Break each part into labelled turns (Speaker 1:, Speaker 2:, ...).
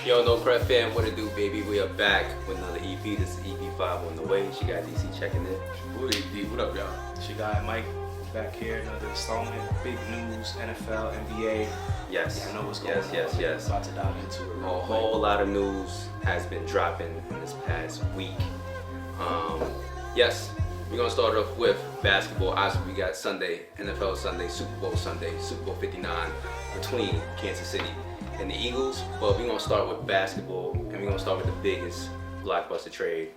Speaker 1: Yo, No Prep fam, what it do, baby? We are back with another EP. This is EP5 on the way. She got DC checking in.
Speaker 2: What up, y'all?
Speaker 3: She got Mike back here, another installment. Big news, NFL, NBA.
Speaker 1: Yes.
Speaker 3: I know what's going on.
Speaker 1: Yes.
Speaker 3: About to dive into it.
Speaker 1: A whole lot of news has been dropping in this past week. Yes, we're gonna start off with basketball. Obviously, we got Sunday, NFL Sunday, Super Bowl Sunday, Super Bowl 59 between Kansas City and the Eagles. But we're gonna start with basketball, and we're gonna start with the biggest blockbuster trade.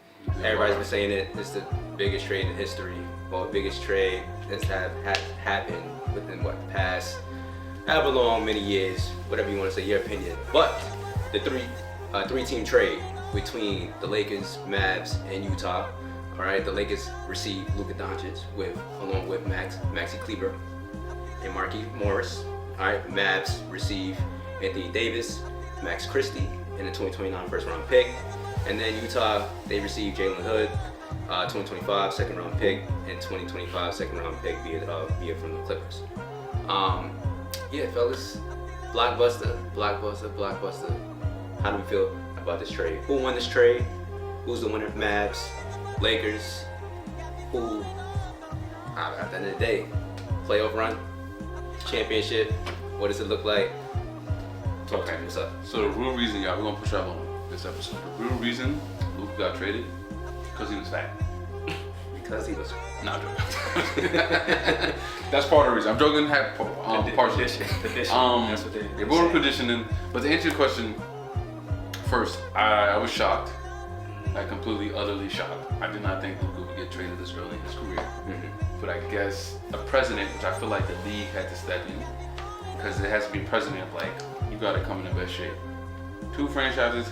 Speaker 1: Everybody's been saying it. It's the biggest trade in history. Well, the biggest trade that's happened within the past however long, many years, whatever you want to say, your opinion. But the three-team trade between the Lakers, Mavs, and Utah. All right, the Lakers received Luka Doncic along with Maxi Kleber and Marquise Morris. All right, Mavs received Anthony Davis, Max Christie, and the 2029 first-round pick. And then Utah, they received Jalen Hood, 2025 second-round pick, and 2025 second-round pick via from the Clippers. Yeah, fellas, blockbuster. How do we feel about this trade? Who won this trade? Who's the winner? Mavs, Lakers. Who? At the end of the day, playoff run, championship. What does it look like? Talk to me. What's up?
Speaker 2: So the real reason, y'all, we're gonna push out on this episode. The real reason Luka got traded, because he was fat.
Speaker 1: Because he was.
Speaker 2: Nah, I'm joking. That's part of the reason. I'm joking. Partially.
Speaker 3: Conditioning. That's what they
Speaker 2: both conditioning. But to answer your question, first, I was shocked. Like completely, utterly shocked. I did not think Luka would get traded this early in his career. Mm-hmm. But I guess a president, which I feel like the league had to step in, because it has to be president of like, you gotta come in the best shape. Two franchises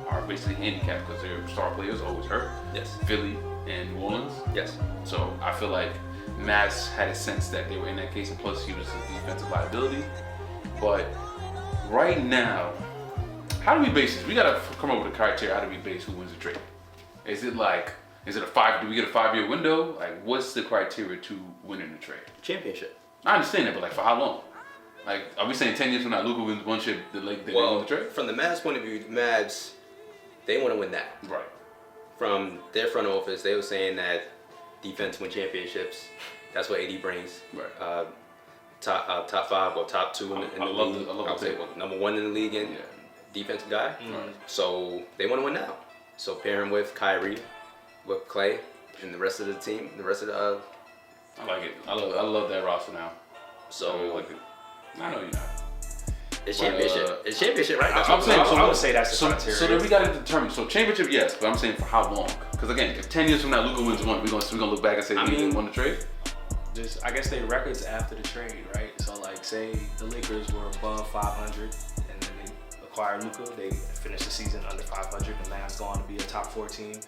Speaker 2: are basically handicapped because their star players always hurt.
Speaker 1: Yes.
Speaker 2: Philly and New Orleans.
Speaker 1: Yes.
Speaker 2: So I feel like Mavs had a sense that they were in that case, and plus he was a defensive liability. But right now, how do we base this? We gotta come up with a criteria. How do we base who wins the trade? Is it a 5? Do we get a 5-year window? Like, what's the criteria to winning the trade?
Speaker 1: Championship.
Speaker 2: I understand that, but like for how long? Like, are we saying 10 years from now, Luka wins one chip, they win the trade?
Speaker 1: From the Mavs point of view, the Mavs, they want to win that.
Speaker 2: Right.
Speaker 1: From their front office, they were saying that defense win championships. That's what AD brings.
Speaker 2: Right.
Speaker 1: Top 5 or top 2 in the league. I would say number 1 in the league and defensive guy.
Speaker 2: Right.
Speaker 1: So they want to win now. So pair him with Kyrie, with Clay, and the rest of the team, the rest of the.
Speaker 2: I like it. I love that roster now.
Speaker 1: So
Speaker 2: I like it. I know you're not.
Speaker 1: It's championship. It's championship, right?
Speaker 2: I'm saying.
Speaker 3: I would say that's the criteria.
Speaker 2: So then we got to determine. So championship, yes, but I'm saying for how long? Because again, if 10 years from now Luka wins one, we're gonna look back and say he won the trade.
Speaker 3: Just, I guess they records after the trade, right? So like, say the Lakers were above 500, and then they acquired Luka. They finished the season under 500. The Mavs go on to be a top 4 team.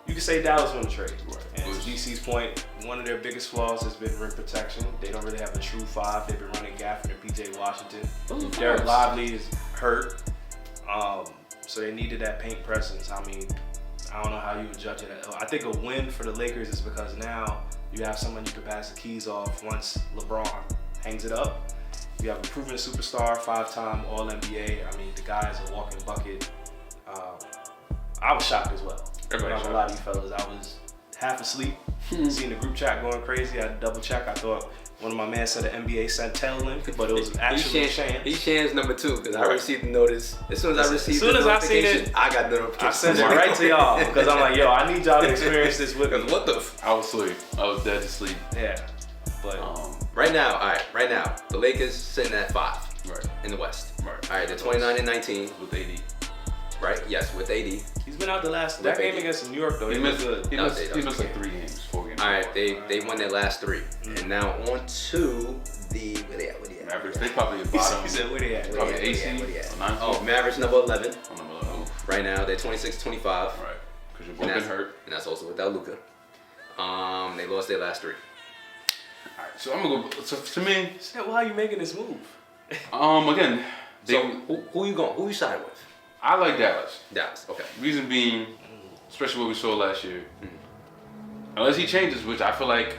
Speaker 3: You could say Dallas won the trade. Right. And to DC's point, one of their biggest flaws has been rim protection. They don't really have a true 5. They've been running Gafford and PJ Washington. Derek Lively is hurt. So they needed that paint presence. I mean, I don't know how you would judge it. I think a win for the Lakers is because now you have someone you can pass the keys off once LeBron hangs it up. You have a proven superstar, 5-time All-NBA. I mean, the guy is a walking bucket. I was shocked as well. I'm not gonna lie to you fellas, I was half asleep, seeing the group chat going crazy. I had to double check. I thought one of my men said the NBA sent Telling, but it was actually Shams.
Speaker 1: He's Shams number 2 because I received the notice. As soon as I received the notification, I got the notification.
Speaker 3: I sent it right to y'all because I'm like, yo, I need y'all to experience this with me.
Speaker 1: What the?
Speaker 2: I was asleep. I was dead asleep.
Speaker 3: Yeah, but
Speaker 1: right now, the Lakers sitting at 5 in the West.
Speaker 2: Right.
Speaker 1: All right, they're 29 and 19
Speaker 2: with AD.
Speaker 1: Right? Yes, with AD.
Speaker 3: He's been out that game against New York though.
Speaker 2: He missed
Speaker 3: good.
Speaker 2: He missed like 3 games, 4 games.
Speaker 1: All right, they won their last 3, and now on to the where they at?
Speaker 2: Mavericks. They probably at bottom.
Speaker 3: He said, where they at?
Speaker 2: Probably AC.
Speaker 1: Oh, Mavericks number 11.
Speaker 2: Oh, number 11.
Speaker 1: Right now they're 26-25.
Speaker 2: Right, because your boy been hurt.
Speaker 1: And that's also without Luka. They lost their last 3.
Speaker 2: All right, so I'm gonna go. So to me,
Speaker 3: why are you making this move?
Speaker 2: Again,
Speaker 1: who you siding with?
Speaker 2: I like Dallas.
Speaker 1: Dallas, okay.
Speaker 2: Reason being, especially what we saw last year, unless he changes, which I feel like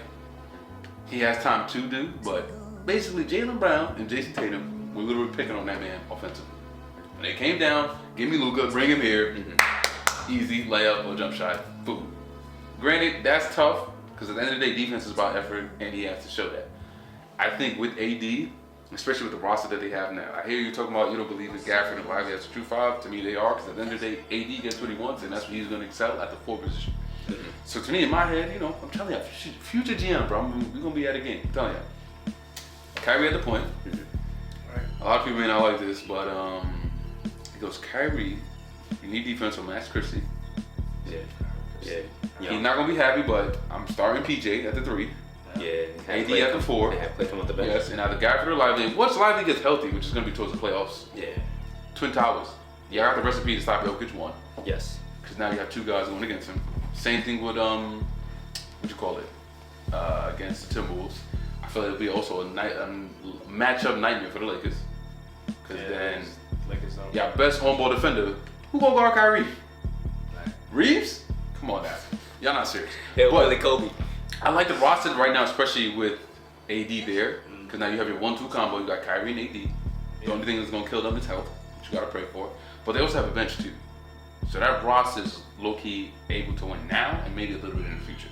Speaker 2: he has time to do, but basically Jaylen Brown and Jason Tatum were literally picking on that man offensively. And they came down, give me Luka, bring him here. Easy layup or jump shot. Boom. Granted, that's tough because at the end of the day, defense is about effort, and he has to show that. I think with AD, especially with the roster that they have now, I hear you talking about you don't believe in Gafford and Lively as a true five. To me, they are because at the end of the day, AD gets what he wants, and that's what he's going to excel at the 4 position. So to me, in my head, I'm telling you, future GM, bro, we're going to be at a game. I'm telling you. Kyrie at the point.
Speaker 3: Right.
Speaker 2: A lot of people may not like this, but he goes, Kyrie, you need defense from Max Christie.
Speaker 1: Yeah.
Speaker 2: He's not going to be happy, but I'm starting PJ at the 3.
Speaker 1: Yeah.
Speaker 2: AD at the 4.
Speaker 1: They have Clay come off the bench.
Speaker 2: Yes, and either Gafford or Lively. Once Lively gets healthy, which is going to be towards the playoffs,
Speaker 1: Yeah.
Speaker 2: Twin Towers. Yeah, I got the recipe to stop Jokic 1.
Speaker 1: Yes.
Speaker 2: Because now you have 2 guys going against him. Same thing with against the Timberwolves. I feel like it'll be also a matchup nightmare for the Lakers. Because then,
Speaker 3: Lakers
Speaker 2: best on-ball defender. Who gonna guard Kyrie? Reeves? Come on now, y'all not serious.
Speaker 1: Yeah,
Speaker 2: But
Speaker 1: Willie Kobe.
Speaker 2: I like the roster right now, especially with AD there. Because now you have your 1-2 combo. You got Kyrie and AD. The only thing that's gonna kill them is health, which you gotta pray for. But they also have a bench too. So that roster is low-key able to win now and maybe a little bit in the future.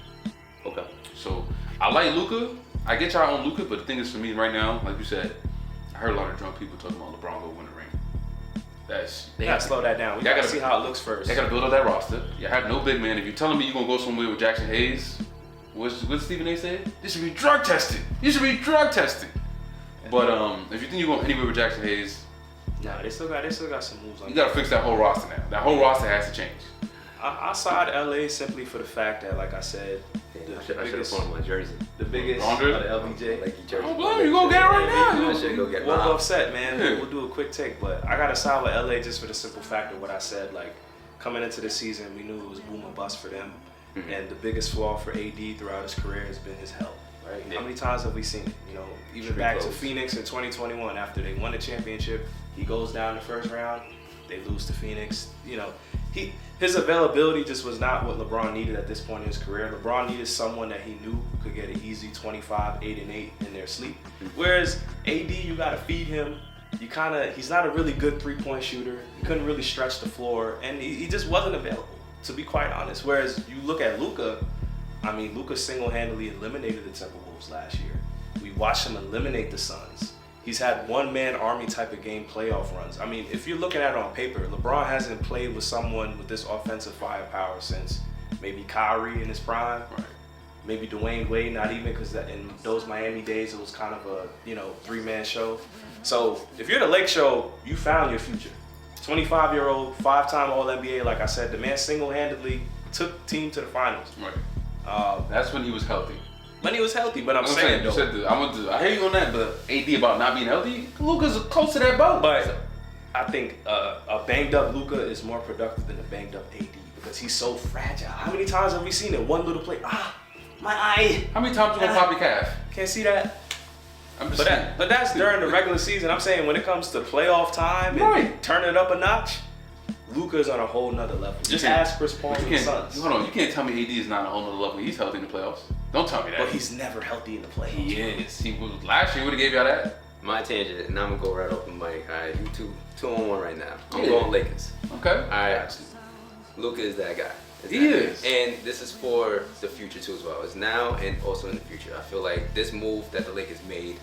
Speaker 1: Okay.
Speaker 2: So I like Luka. I get y'all on Luka, but the thing is for me right now, like you said, I heard a lot of drunk people talking about LeBron will win the ring.
Speaker 3: They gotta slow that down. We gotta see how it looks first.
Speaker 2: They gotta build up that roster. You have no big man. If you're telling me you're gonna go somewhere with Jackson Hayes, what Stephen A said? This should be drug tested. You should be drug tested. But if you think you're going anywhere with Jackson Hayes,
Speaker 3: nah, they still got some moves on.
Speaker 2: you gotta fix that whole roster now. That whole roster has to change.
Speaker 3: I side LA simply for the fact that, like I said,
Speaker 1: I should have put on my jersey.
Speaker 3: the biggest
Speaker 2: Andre?
Speaker 3: the LBJ.
Speaker 1: Like jersey.
Speaker 2: Oh, blame you. Go get it right now.
Speaker 1: I should go get
Speaker 3: Woke
Speaker 1: mine.
Speaker 3: upset, man.
Speaker 2: Yeah.
Speaker 3: We'll do a quick take, but I gotta side with LA just for the simple fact of what I said. Like coming into the season, we knew it was boom or bust for them, and the biggest flaw for AD throughout his career has been his health. Right?
Speaker 1: Yeah.
Speaker 3: How many times have we seen it? Even
Speaker 1: Should be
Speaker 3: back to
Speaker 1: close.
Speaker 3: Phoenix in 2021 after they won the championship, he goes down the first round, they lose to Phoenix. His availability just was not what LeBron needed at this point in his career. LeBron needed someone that he knew could get an easy 25, 8 and 8 in their sleep. Whereas AD, you gotta feed him. He's not a really good 3-point shooter. He couldn't really stretch the floor, and he just wasn't available, to be quite honest. Whereas you look at Luka, Luka single-handedly eliminated the Timberwolves last year. We watched him eliminate the Suns. He's had one-man army type of game playoff runs. If you're looking at it on paper, LeBron hasn't played with someone with this offensive firepower since maybe Kyrie in his prime.
Speaker 2: Right.
Speaker 3: Maybe Dwayne Wade, not even, because in those Miami days it was kind of a 3-man show. So if you're the Lake Show, you found your future. 25-year-old, 5-time All-NBA, like I said, the man single-handedly took the team to the finals.
Speaker 2: Right. That's when he was healthy.
Speaker 3: When he was healthy, but I'm
Speaker 2: You
Speaker 3: saying though.
Speaker 2: said I hear you on that, but AD about not being healthy. Luka's close to that boat.
Speaker 3: But I think a banged up Luka is more productive than a banged up AD because he's so fragile. How many times have we seen it? One little play, my eye.
Speaker 2: How many times you gonna pop your calf?
Speaker 3: Can't see that.
Speaker 2: I'm just saying.
Speaker 3: But that's during the regular season. I'm saying when it comes to playoff time and
Speaker 2: Right.
Speaker 3: turn it up a notch, Luka's on a whole nother level. Just ask Chris Paul and the Suns.
Speaker 2: Hold on, you can't tell me AD is not on a whole nother level. He's healthy in the playoffs. Don't tell me that.
Speaker 3: But he's never healthy in the playoffs.
Speaker 2: He is. He was last year. Would have gave y'all that.
Speaker 1: My tangent, and I'm gonna go right off the mic. All right, you two on one right now. I'm
Speaker 2: Yeah.
Speaker 1: going Lakers.
Speaker 2: Okay.
Speaker 1: All right, Luka is that guy.
Speaker 2: He is.
Speaker 1: And this is for the future too as well. It's now and also in the future. I feel like this move that the Lakers made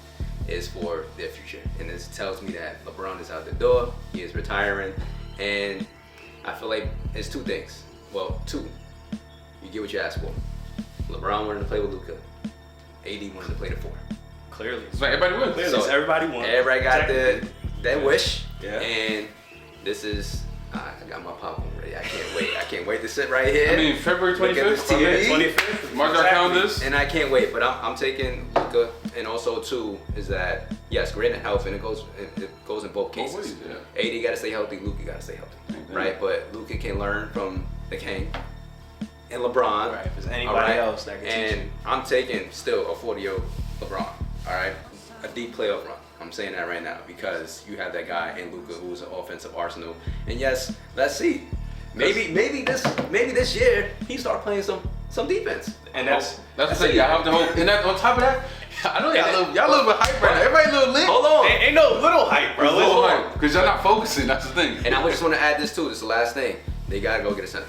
Speaker 1: is for their future. And this tells me that LeBron is out the door. He is retiring. And I feel like it's 2 things. Well, 2. You get what you ask for. LeBron wanted to play with Luka. AD wanted to play the 4.
Speaker 3: Clearly.
Speaker 2: So everybody wins.
Speaker 3: Clearly. So everybody won.
Speaker 1: Everybody got that wish.
Speaker 3: Yeah.
Speaker 1: And this is, I got my popcorn ready. I can't wait to sit right here.
Speaker 2: February
Speaker 1: Look at
Speaker 2: 25th.
Speaker 1: this TV.
Speaker 3: 25th.
Speaker 2: Mark our calendars.
Speaker 1: And I can't wait, but I'm taking Luka, and also too is that yes, granted health, and it goes in both cases.
Speaker 2: ways, yeah.
Speaker 1: AD got to stay healthy, Luka got to stay healthy, right? But Luka can learn from the king and LeBron.
Speaker 3: Right. If there's anybody else that can teach
Speaker 1: And
Speaker 3: you.
Speaker 1: I'm taking still a 40-year-old LeBron. All right, a deep playoff run. I'm saying that right now because you have that guy in Luka who's an offensive arsenal. And yes, let's see. Maybe this year he start playing some defense.
Speaker 3: And that's
Speaker 2: the thing. Y'all have to hope. And that, on top of that, I know y'all a little bit hype right now. Everybody a little lit.
Speaker 1: Hold on.
Speaker 3: ain't no little hype, bro.
Speaker 2: Little hype. because y'all not focusing. That's the thing.
Speaker 1: And I just want to add this too. This is the last thing. They gotta go get a center.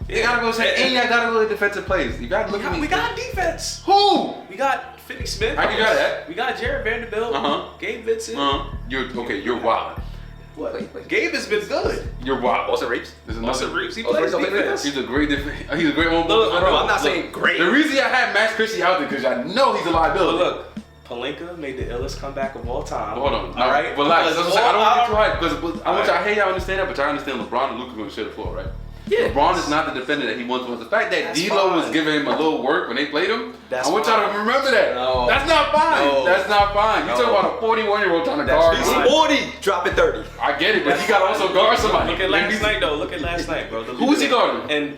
Speaker 2: You gotta go say, and y'all gotta look at defensive plays. You gotta look at me.
Speaker 3: We got defense.
Speaker 2: Who?
Speaker 3: We got Finney Smith.
Speaker 2: I can got that.
Speaker 3: We got Jared Vanderbilt. Gabe Vincent.
Speaker 2: You're wild.
Speaker 3: What? Gabe has been good.
Speaker 2: You're wild.
Speaker 1: Austin Reeves.
Speaker 2: There's
Speaker 3: Austin
Speaker 2: another.
Speaker 3: Reeves. He
Speaker 1: Austin
Speaker 3: plays
Speaker 1: Reeves don't play
Speaker 3: defense.
Speaker 2: He's a great defense. He's a great one.
Speaker 3: Look,
Speaker 1: No, I'm not saying great.
Speaker 2: The reason I had Max Christie out there because I know he's a liability.
Speaker 3: But look, Pelinka made the illest comeback of all time.
Speaker 2: Hold on.
Speaker 3: All right?
Speaker 2: Relax.
Speaker 3: Because
Speaker 2: I don't want to get too
Speaker 3: all-
Speaker 2: hyped because I want y'all. Hey, y'all understand that, but y'all understand LeBron and Luka gonna share the floor, right?
Speaker 1: Yeah.
Speaker 2: LeBron is not the defender that he once was. The fact that
Speaker 3: That's
Speaker 2: D'Lo was
Speaker 3: fine.
Speaker 2: giving him a little work when they played him,
Speaker 3: That's
Speaker 2: I want y'all to remember that.
Speaker 1: No.
Speaker 2: That's not fine.
Speaker 1: No.
Speaker 2: That's not fine. You
Speaker 1: No.
Speaker 2: talking about a 41-year-old trying to guard?
Speaker 1: He's
Speaker 2: mine.
Speaker 1: 40, dropping 30.
Speaker 2: I get it, but he got to also guard somebody.
Speaker 3: Look at last night, though. Look at last night, bro.
Speaker 2: Who was he guarding?
Speaker 3: And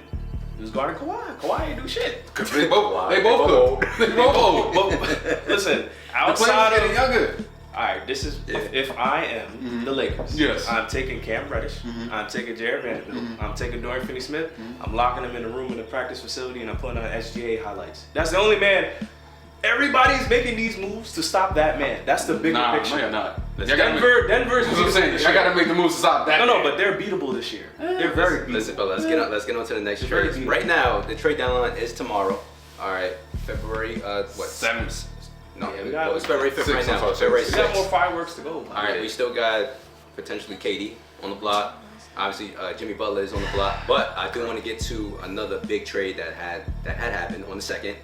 Speaker 3: he was guarding Kawhi. Kawhi ain't do shit.
Speaker 2: They both could. They both old.
Speaker 3: But listen,
Speaker 2: The
Speaker 3: outside
Speaker 2: players
Speaker 3: of
Speaker 2: getting younger.
Speaker 3: all right, this is if I am the Lakers.
Speaker 2: Yes.
Speaker 3: I'm taking Cam Reddish. I'm taking Jared Vanderbilt. I'm taking Dorian Finney-Smith. I'm locking him in a room in the practice facility, and I'm putting on SGA highlights. That's the only man. Everybody's making these moves to stop that man. That's the bigger picture.
Speaker 2: No, you're not. Y'all gotta
Speaker 3: Denver's
Speaker 2: That's what I'm
Speaker 3: beatable
Speaker 2: saying.
Speaker 3: this
Speaker 2: Y'all
Speaker 3: year.
Speaker 2: got to make the moves to stop that.
Speaker 3: No, but they're beatable this year. They're very beatable.
Speaker 1: Listen, but let's get on to the next
Speaker 3: It's very
Speaker 1: trade.
Speaker 3: beautiful.
Speaker 1: Right now, the trade deadline is tomorrow. All right, February what?
Speaker 2: 7th.
Speaker 1: No,
Speaker 3: Yeah, we got-
Speaker 1: it's February 5th right
Speaker 2: Six,
Speaker 1: now.
Speaker 2: I'm sorry,
Speaker 1: February
Speaker 3: We got
Speaker 1: 6th.
Speaker 3: more fireworks to go.
Speaker 1: All right, we still got potentially Katie on the block. Obviously, Jimmy Butler is on the block, but I do want to get to another big trade that had happened on the 2nd.